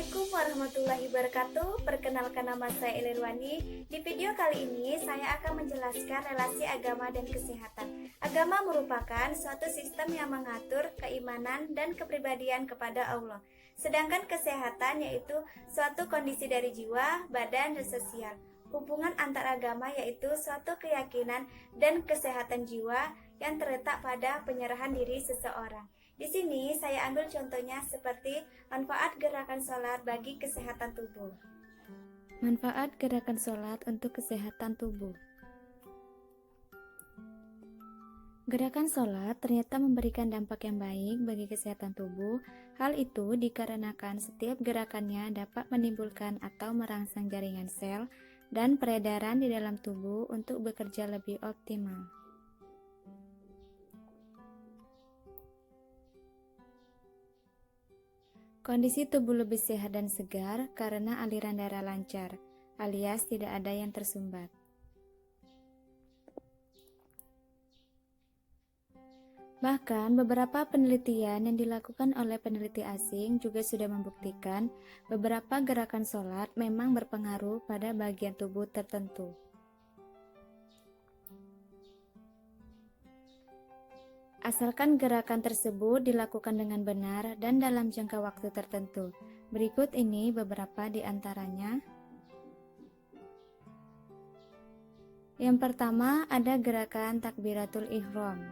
Assalamualaikum warahmatullahi wabarakatuh. Perkenalkan, nama saya Elirwani. Di video kali ini saya akan menjelaskan relasi agama dan kesehatan. Agama merupakan suatu sistem yang mengatur keimanan dan kepribadian kepada Allah. Sedangkan kesehatan yaitu suatu kondisi dari jiwa, badan, dan sosial. Hubungan antar agama yaitu suatu keyakinan dan kesehatan jiwa yang terletak pada penyerahan diri seseorang. Di sini saya ambil contohnya seperti manfaat gerakan sholat bagi kesehatan tubuh. Manfaat gerakan sholat untuk kesehatan tubuh. Gerakan sholat ternyata memberikan dampak yang baik bagi kesehatan tubuh. Hal itu dikarenakan setiap gerakannya dapat menimbulkan atau merangsang jaringan sel dan peredaran di dalam tubuh untuk bekerja lebih optimal. Kondisi tubuh lebih sehat dan segar karena aliran darah lancar, alias tidak ada yang tersumbat. Bahkan beberapa penelitian yang dilakukan oleh peneliti asing juga sudah membuktikan beberapa gerakan sholat memang berpengaruh pada bagian tubuh tertentu. Asalkan gerakan tersebut dilakukan dengan benar dan dalam jangka waktu tertentu. Berikut ini beberapa di antaranya. Yang pertama ada gerakan takbiratul ihram.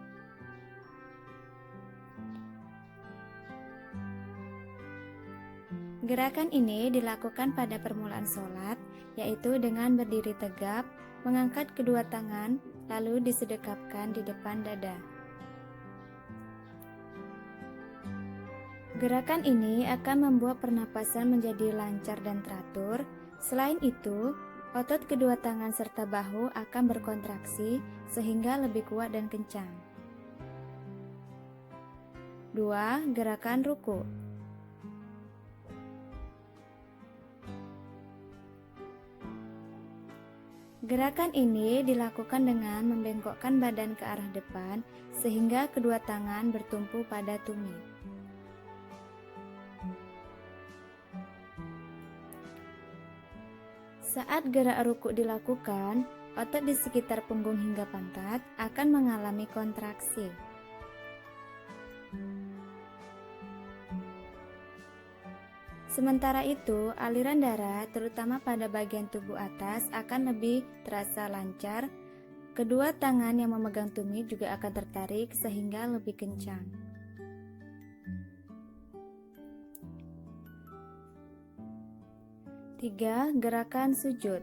Gerakan ini dilakukan pada permulaan sholat, yaitu dengan berdiri tegap, mengangkat kedua tangan, lalu disedekapkan di depan dada. Gerakan ini akan membuat pernapasan menjadi lancar dan teratur. Selain itu, otot kedua tangan serta bahu akan berkontraksi sehingga lebih kuat dan kencang. 2. Gerakan ruku. Gerakan ini dilakukan dengan membengkokkan badan ke arah depan sehingga kedua tangan bertumpu pada tumit. Saat gerak ruku dilakukan, otot di sekitar punggung hingga pantat akan mengalami kontraksi. Sementara itu, aliran darah terutama pada bagian tubuh atas akan lebih terasa lancar. Kedua tangan yang memegang tumit juga akan tertarik sehingga lebih kencang. 3. Gerakan sujud.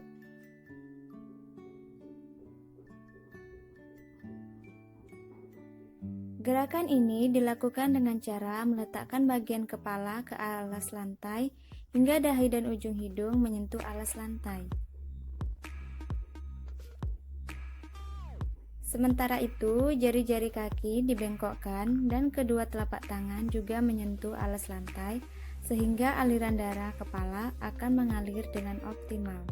Gerakan ini dilakukan dengan cara meletakkan bagian kepala ke alas lantai hingga dahi dan ujung hidung menyentuh alas lantai. Sementara itu, jari-jari kaki dibengkokkan dan kedua telapak tangan juga menyentuh alas lantai sehingga aliran darah kepala akan mengalir dengan optimal.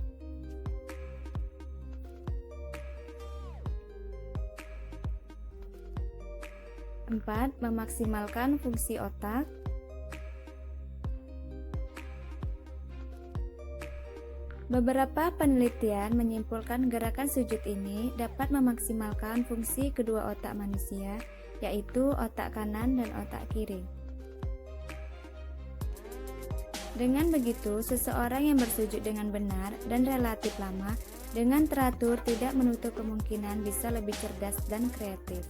4. Memaksimalkan fungsi otak. Beberapa penelitian menyimpulkan gerakan sujud ini dapat memaksimalkan fungsi kedua otak manusia, yaitu otak kanan dan otak kiri. Dengan begitu, seseorang yang bersujud dengan benar dan relatif lama dengan teratur tidak menutup kemungkinan bisa lebih cerdas dan kreatif.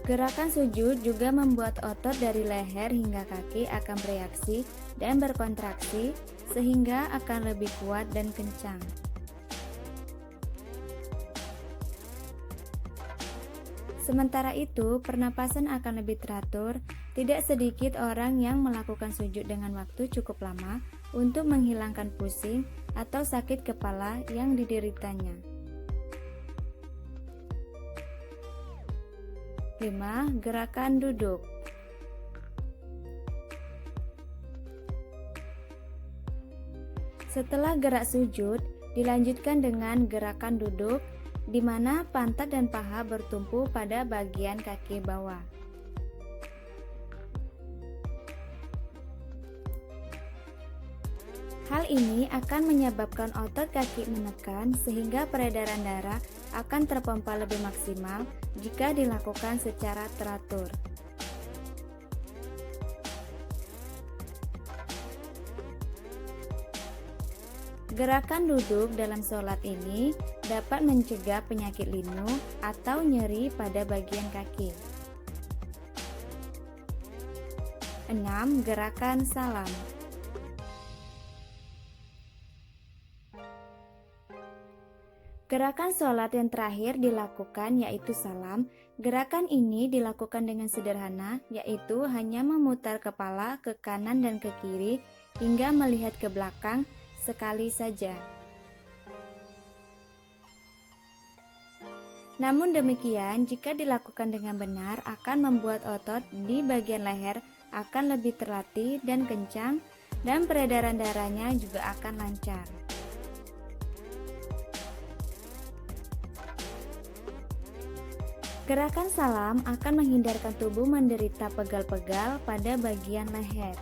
Gerakan sujud juga membuat otot dari leher hingga kaki akan bereaksi dan berkontraksi sehingga akan lebih kuat dan kencang. Sementara itu, pernapasan akan lebih teratur. Tidak sedikit orang yang melakukan sujud dengan waktu cukup lama untuk menghilangkan pusing atau sakit kepala yang dideritanya. 5. Gerakan duduk. Setelah gerak sujud, dilanjutkan dengan gerakan duduk di mana pantat dan paha bertumpu pada bagian kaki bawah. Hal ini akan menyebabkan otot kaki menekan sehingga peredaran darah akan terpompa lebih maksimal jika dilakukan secara teratur. Gerakan duduk dalam sholat ini dapat mencegah penyakit linu atau nyeri pada bagian kaki. 6. Gerakan salam. Gerakan sholat yang terakhir dilakukan yaitu salam. Gerakan ini dilakukan dengan sederhana, yaitu hanya memutar kepala ke kanan dan ke kiri hingga melihat ke belakang sekali saja. Namun demikian, jika dilakukan dengan benar akan membuat otot di bagian leher akan lebih terlatih dan kencang, dan peredaran darahnya juga akan lancar. Gerakan salam akan menghindarkan tubuh menderita pegal-pegal pada bagian leher.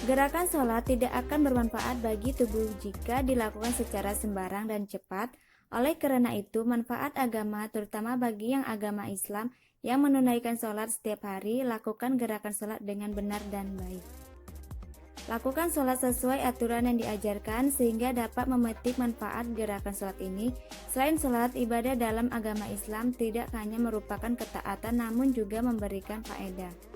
Gerakan sholat tidak akan bermanfaat bagi tubuh jika dilakukan secara sembarang dan cepat. Oleh karena itu, manfaat agama, terutama bagi yang agama Islam yang menunaikan sholat setiap hari, lakukan gerakan sholat dengan benar dan baik. Lakukan sholat sesuai aturan yang diajarkan sehingga dapat memetik manfaat gerakan sholat ini. Selain sholat, ibadah dalam agama Islam tidak hanya merupakan ketaatan namun juga memberikan faedah.